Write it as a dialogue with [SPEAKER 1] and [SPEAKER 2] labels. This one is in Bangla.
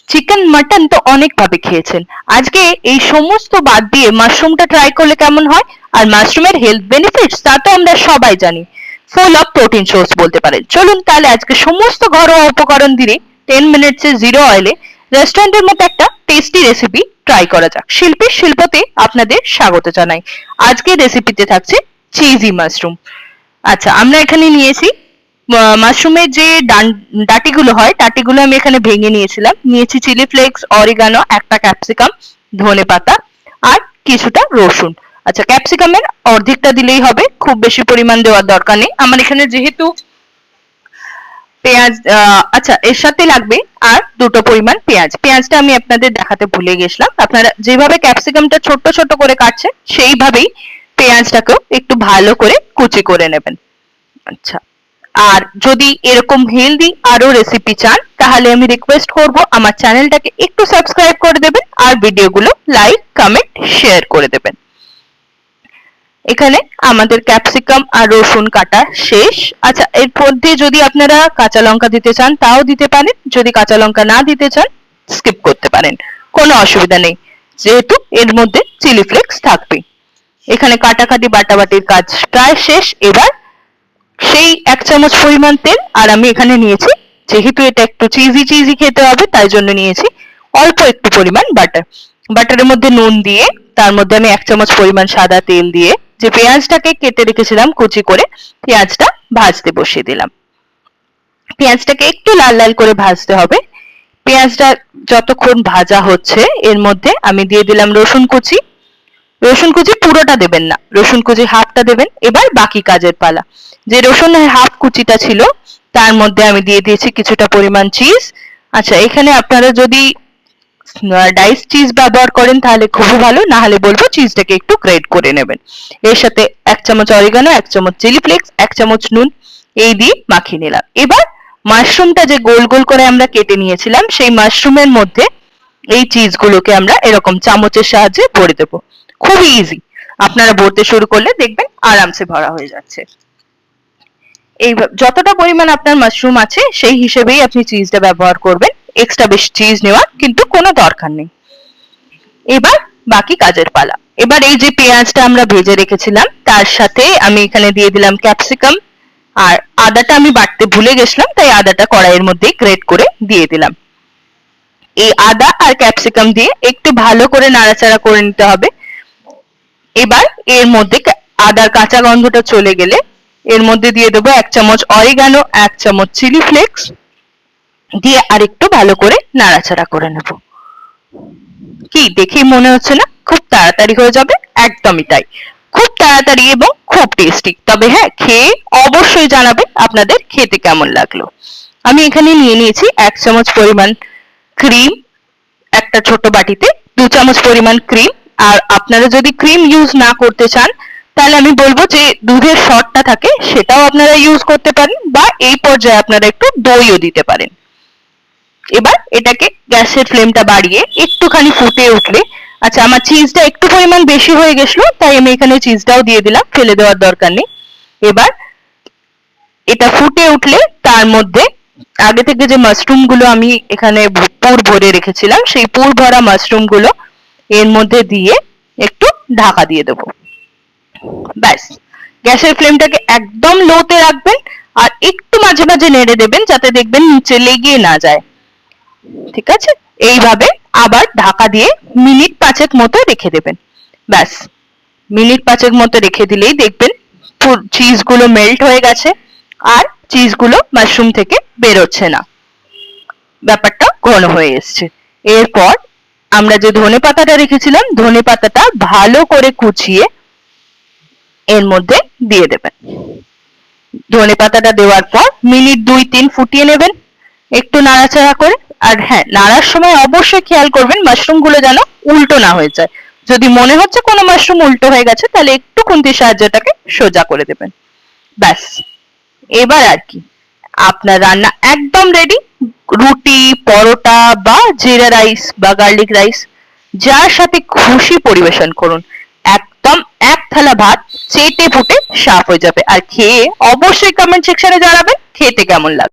[SPEAKER 1] চিকেন মাটন তো অনেক ভাবে খেয়েছেন, আজকে এই সমস্ত বাদ দিয়ে মাশরুমটা ট্রাই করলে কেমন হয়। আর মাশরুমের হেলথ বেনিফিটস তা তো আমরা সবাই জানি, ফুল অফ প্রোটিন সোর্স বলতে পারেন। চলুন তাহলে আজকে সমস্ত ঘরোয়া উপকরণ দিয়ে 10 মিনিটসে জিরো অয়েলে রেস্টুরেন্টের মতো একটা টেস্টি রেসিপি ট্রাই করা যাক। শিল্পীর শিল্পতে আপনাদের স্বাগত জানাই। আজকের রেসিপিতে থাকছে চিজি মাশরুম। আচ্ছা, আমরা এখানে নিয়েছি মাশরুমের যে ডাটিগুলো হয়, ডাটিগুলো আমি এখানে ভেঙে নিয়েছিলাম। নিয়েছি চিলি ফ্লেক্স, অরিগানো, একটা ক্যাপসিকাম, ধনেপাতা আর কিছুটা রসুন। আচ্ছা, ক্যাপসিকামের অর্ধেকটা দিলেই হবে, খুব বেশি পরিমাণ দেওয়ার দরকার নেই। আমার এখানে যেহেতু পেঁয়াজ, আচ্ছা এর সাথে লাগবে আর দুটো পরিমাণ পেঁয়াজ। পেঁয়াজটা আমি আপনাদের দেখাতে ভুলে গেছিলাম। আপনারা যেভাবে ক্যাপসিকামটা ছোট ছোট করে কাটছেন সেইভাবেই পেঁয়াজটাকেও একটু ভালো করে কুচি করে নেবেন। আচ্ছা, আর যদি এরকম হেলদি আরো রেসিপি চান তাহলে আমি রিকোয়েস্ট করব আমার চ্যানেলটাকে একটু সাবস্ক্রাইব করে দেবেন আর ভিডিওগুলো লাইক, কমেন্ট, শেয়ার করে দেবেন। এখানে আমাদের ক্যাপসিকাম আর রসুন কাটা শেষ। আচ্ছা, এর মধ্যে যদি আপনারা কাঁচা লঙ্কা দিতে চান তাও দিতে পারেন, যদি কাঁচা লঙ্কা না দিতে চান স্কিপ করতে পারেন, কোনো অসুবিধা নেই, যেহেতু এর মধ্যে চিলি ফ্লেক্স থাকবে। এখানে কাটাকাটি বাটাবাটির কাজ প্রায় শেষ। এবার সেই 1 চামচ পরিমাণ তেল, আর আমি এখানে নিয়েছি, যেহেতু এটা একটু চিজি চিজি খেতে হবে তাই জন্য নিয়েছি অল্প একটু পরিমাণ বাটার। বাটারের মধ্যে নুন দিয়ে তার মধ্যে আমি 1 চামচ পরিমাণ সাদা তেল দিয়ে যে পেঁয়াজটাকে কেটে রেখেছিলাম কুচি করে, পেঁয়াজটা ভাজতে বসিয়ে দিলাম। পেঁয়াজটাকে একটু লাল লাল করে ভাজতে হবে। পেঁয়াজটা যতক্ষণ ভাজা হচ্ছে এর মধ্যে আমি দিয়ে দিলাম রসুন কুচি। রসুন কুচি পুরোটা দেবেন না, রসুন কুচি হাফটা দেবেন। এবার বাকি কাজের পালা। যে রসুনের হাফ কুচিটা ছিল তার মধ্যে আমি দিয়ে দিয়েছি কিছুটা পরিমাণ চিজ। আচ্ছা, এখানে আপনারা যদি ডাইস চিজ ব্যবহার করেন তাহলে খুবই ভালো, না হলে বলবো চিজটাকে একটু গ্রেট করে নেবেন। এর সাথে 1 চামচ অরিগানো, 1 চামচ চিলি ফ্লেক্স, 1 চামচ নুন, এই দিয়ে মাখিয়ে নিলাম। এবার মাশরুমটা যে গোল গোল করে আমরা কেটে নিয়েছিলাম সেই মাশরুমের মধ্যে এই চিজগুলোকে আমরা এরকম চামচের সাহায্যে ভরে দেবো। খুবই ইজি, আপনারা ভরতে শুরু করলে দেখবেন আরামসে ভরা হয়ে যাচ্ছে। এই যতটা পরিমাণ আপনার মাশরুম আছে সেই হিসেবেই আপনি চিজটা ব্যবহার করবেন, এক্সট্রা বেশি চিজ নেওয়ার কিন্তু কোনো দরকার নেই। এবার বাকি কাজের পালা। এবার এই যে পেঁয়াজটা আমরা ভেজে রেখেছিলাম তার সাথে আমি এখানে দিয়ে দিলাম ক্যাপসিকাম, আর আদাটা আমি বাটতে ভুলে গেছিলাম তাই আদাটা কড়াইয়ের মধ্যেই গ্রেট করে দিয়ে দিলাম। এই আদা আর ক্যাপসিকাম দিয়ে একটু ভালো করে নাড়াচাড়া করে নিতে হবে। এবার এর মধ্যে আদার কাঁচা গন্ধটা চলে গেলে এর মধ্যে দিয়ে দেবো 1 চামচ অরিগানো, 1 চামচ চিলি ফ্লেক্স দিয়ে আরেকটু ভালো করে নাড়াচাড়া করে নেব। কি দেখেই মনে হচ্ছে না খুব তাড়াতাড়ি হয়ে যাবে? একদমই তাই, খুব তাড়াতাড়ি এবং খুব টেস্টি। তবে হ্যাঁ, খেয়ে অবশ্যই জানাবেন আপনাদের খেতে কেমন লাগলো। আমি এখানে নিয়ে নিয়েছি 1 চামচ পরিমাণ ক্রিম, একটা ছোট বাটিতে 2 চামচ পরিমাণ ক্রিম। আর আপনারা যদি ক্রিম ইউজ না করতে চান তাহলে আমি বলবো যে দুধের সরটা থাকে সেটাও আপনারা ইউজ করতে পারেন, বা এই পর্যায়ে আপনারা একটু দইও দিতে পারেন। এবার এটাকে গ্যাসের ফ্লেমটা বাড়িয়ে একটুখানি ফুটে উঠলে, আচ্ছা আমার চিজটা একটু পরিমাণ বেশি হয়ে গেছিল তাই আমি এখানে চিজটাও দিয়ে দিলাম, ফেলে দেওয়ার দরকার নেই। এবার এটা ফুটে উঠলে তার মধ্যে আগে থেকে যে মাশরুম গুলো আমি এখানে পুর ভরে রেখেছিলাম সেই পুর ভরা মাশরুম গুলো এর মধ্যে দিয়ে একটু ঢাকা দিয়ে দেবো। ব্যাস, গ্যাসের ফ্লেমটাকে একদম লোতে রাখবেন আর একটু মাঝে মাঝে নেড়ে দেবেন যাতে দেখবেন নিচে লেগে না যায়। ঠিক আছে, এইভাবে আবার ঢাকা দিয়ে মিনিট 5 মতো রেখে দেবেন। ব্যাস, মিনিট 5 মতো রেখে দিলেই দেখবেন চিজ গুলো মেল্ট হয়ে গেছে আর চিজ গুলো মাশরুম থেকে বেরোচ্ছে না, ব্যাপারটা ঘন হয়ে এসছে। এরপর আমরা যে ধনে পাতাটা রেখেছিলাম ধনে পাতাটা ভালো করে কুচিয়ে এর মধ্যে দিয়ে দেবেন। ধনে পাতাটা দেওয়ার পর মিনিট 2-3 ফুটিয়ে নেবেন একটু নাড়াচাড়া করে। আর হ্যাঁ, নাড়ার সময় অবশ্যই খেয়াল করবেন মাশরুম গুলো যেন উল্টো না হয়ে যায়। যদি মনে হচ্ছে কোনো মাশরুম উল্টো হয়ে গেছে তাহলে একটু খুন্তির সাহায্যে এটাকে সোজা করে দেবেন। ব্যাস, এবার আর কি আপনার রান্না একদম রেডি। রুটি, পরোটা বা জিরা রাইস বা গার্লিক রাইস যার সাথে খুশি পরিবেশন করুন, একদম 1 থালা ভাত চেটে পুটে সাফ হয়ে যাবে। আর খেয়ে অবশ্যই কমেন্ট সেকশনে জানাবেন খেতে কেমন লাগে।